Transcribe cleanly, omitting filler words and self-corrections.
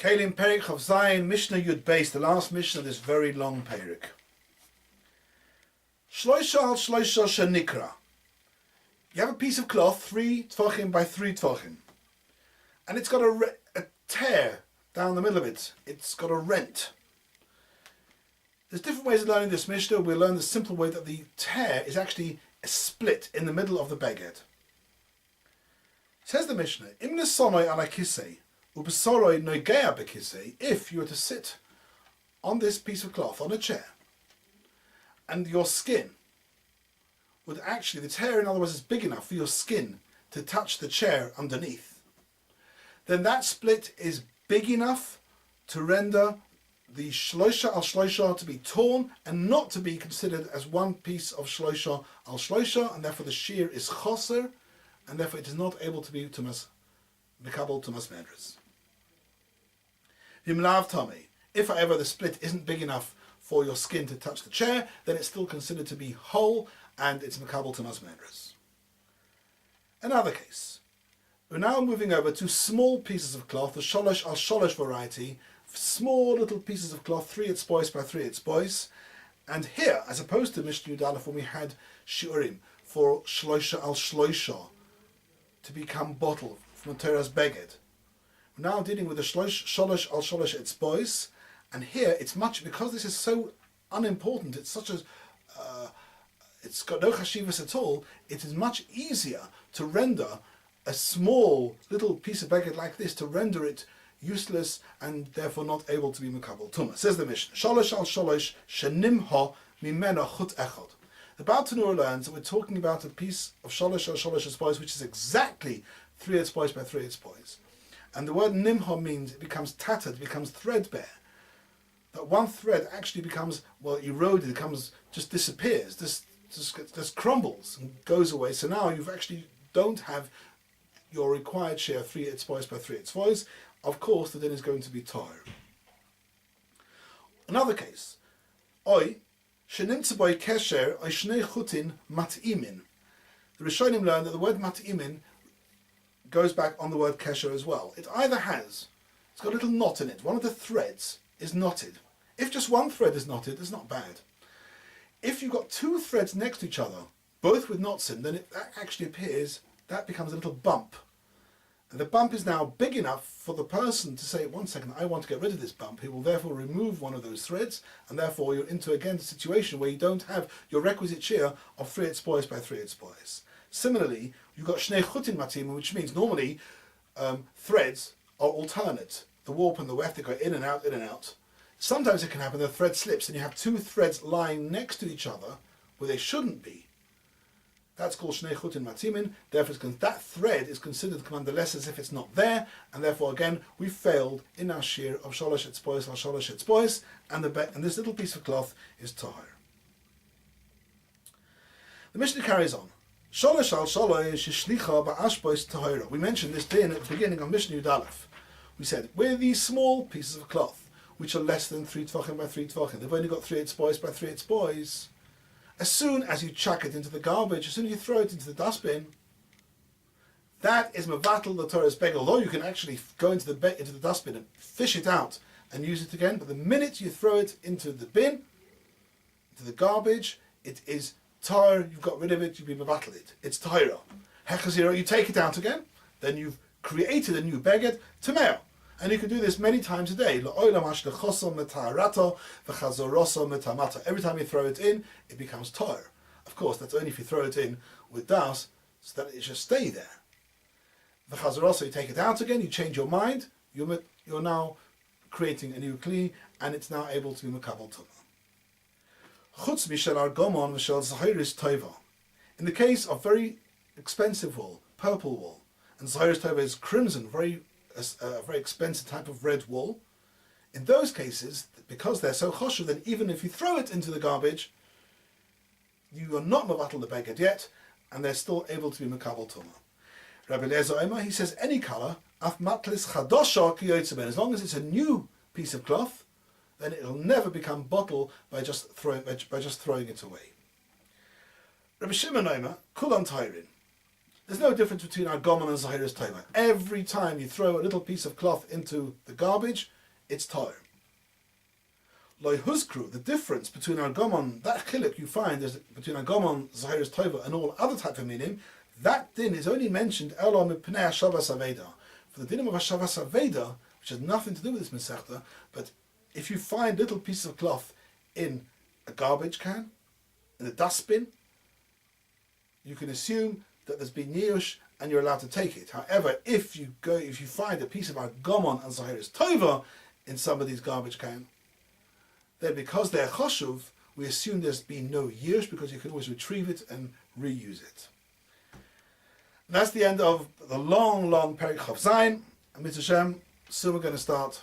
Kלים Perik of Zion, Mishnah Yud Beis, the last Mishnah of this very long Perik. Shloisha al Shloisha Shenikra. You have a piece of cloth, 3 tfachim by 3 tfachim, and it's got a tear down the middle of it. It's got a rent. There's different ways of learning this Mishnah. We'll learn the simple way that the tear is actually a split in the middle of the beged. Says the Mishnah, Im nesonoi ala kisei, ubesoroi noigea bekisei, if you were to sit on this piece of cloth, on a chair, and your skin would actually, the tear in other words is big enough for your skin to touch the chair underneath, then that split is big enough to render the shloisha al shloisha to be torn and not to be considered as one piece of shloisha al shloisha, and therefore the shear is choser, and therefore it is not able to be tumas mikabel tumas medras. V'imlav tami, if however the split isn't big enough for your skin to touch the chair, then it's still considered to be whole and it's mikabel tumas medras. Another case. We're now moving over to small pieces of cloth, the sholosh al sholosh variety, small little pieces of cloth, 3 etzbois by 3 etzbois. And here, as opposed to Mishnah Yud Aleph, when we had shiurim for shloisha al shloisha to become bottle from Torah's beged, we're now dealing with the sholosh al sholosh etzbois. And here, it's much, because this is so unimportant, it's such a, it's got no chashivas at all, it is much easier to render a small little piece of beged like this, to render it useless and therefore not able to be mekabel tumah. Says the Mishnah, Shalosh al sholosh shenimha mimena chut echad. The Baal Tanura learns that we're talking about a piece of sholosh al sholosh etzbois which is exactly 3 etzbois by 3 etzbois. And the word nimha means it becomes tattered, it becomes threadbare. That one thread actually becomes, well, eroded, it becomes, just disappears, just crumbles and goes away. So now you've actually don't have your required share 3 etzbois by 3 etzbois. Of course, the din is going to be tar. Another case, Oi, shenimtze boy kesher, oi shnei chutin mat'imin. The Rishonim learn that the word mat'imin goes back on the word kesher as well. It either has, it's got a little knot in it, one of the threads is knotted. If just one thread is knotted, it's not bad. If you've got 2 threads next to each other, both with knots in, then that actually appears, that becomes a little bump. And the bump is now big enough for the person to say, 1 second, I want to get rid of this bump. He will therefore remove one of those threads, and therefore you're into again the situation where you don't have your requisite shear of 3 etzbois by 3 etzbois. Similarly, you've got shnei chutin matim, which means normally threads are alternate. The warp and the weft, they go in and out, in and out. Sometimes it can happen the thread slips and you have 2 threads lying next to each other where they shouldn't be. That's called shnei chutin matimin. Therefore, that thread is considered commanderless as if it's not there, and therefore, again, we failed in our shear of sholosh etzbois al sholosh etzbois, and this little piece of cloth is tahor. The Mishnah carries on. Sholosh al sholosh shishlicha ba'ashbois tahora. We mentioned this din at the beginning of Mishnah Yud Aleph. We said, where these small pieces of cloth, which are less than 3 tvachim by 3 tvachim, they've only got 3 etzbois by 3 etzbois. As soon as you chuck it into the garbage, as soon as you throw it into the dustbin, that is mevatel the Torah's beged. Although you can actually go into the dustbin and fish it out and use it again, but the minute you throw it into the bin, into the garbage, it is tar. You've got rid of it. You've been mevatel it. It's tahira. Hechazira. You take it out again, then you've created a new beged tameo. And you can do this many times a day. Every time you throw it in, it becomes tar. Of course, that's only if you throw it in with das, so that it should stay there. So you take it out again, you change your mind, you're now creating a new kli, and it's now able to be mekabel tumah. In the case of very expensive wool, purple wool, and zahiris tova is crimson, a very expensive type of red wool. In those cases, because they're so choshev, then even if you throw it into the garbage, you are not mevatel the beged yet, and they're still able to be mekabel tumah. Rabbi Eliezer Omer, he says any color, af matlis chadosha kiyotze ben, as long as it's a new piece of cloth, then it'll never become bottle by just throwing it away. Rabbi Shimon Omer, kulan tayrin. there's no difference between Argomon and Zahiris Tova. Every time you throw a little piece of cloth into the garbage, it's Tar. Loi Huskru, the difference between Argomon, that chiluk you find is between Argomon, Zahiris Tova, and all other type of minim, that din is only mentioned Elo Mipnei Hashavas Aveda. For the din of Hashavas Aveda, which has nothing to do with this Masechta, but if you find little pieces of cloth in a garbage can, in a dustbin, you can assume that there's been Yush and you're allowed to take it. However, if you find a piece of Argomon and Zahiris Tova in some of these garbage cans, then because they're choshuv, we assume there's been no Yush because you can always retrieve it and reuse it. And that's the end of the long Perek Chav Zayin. And Mitzvah Shem, soon we're going to start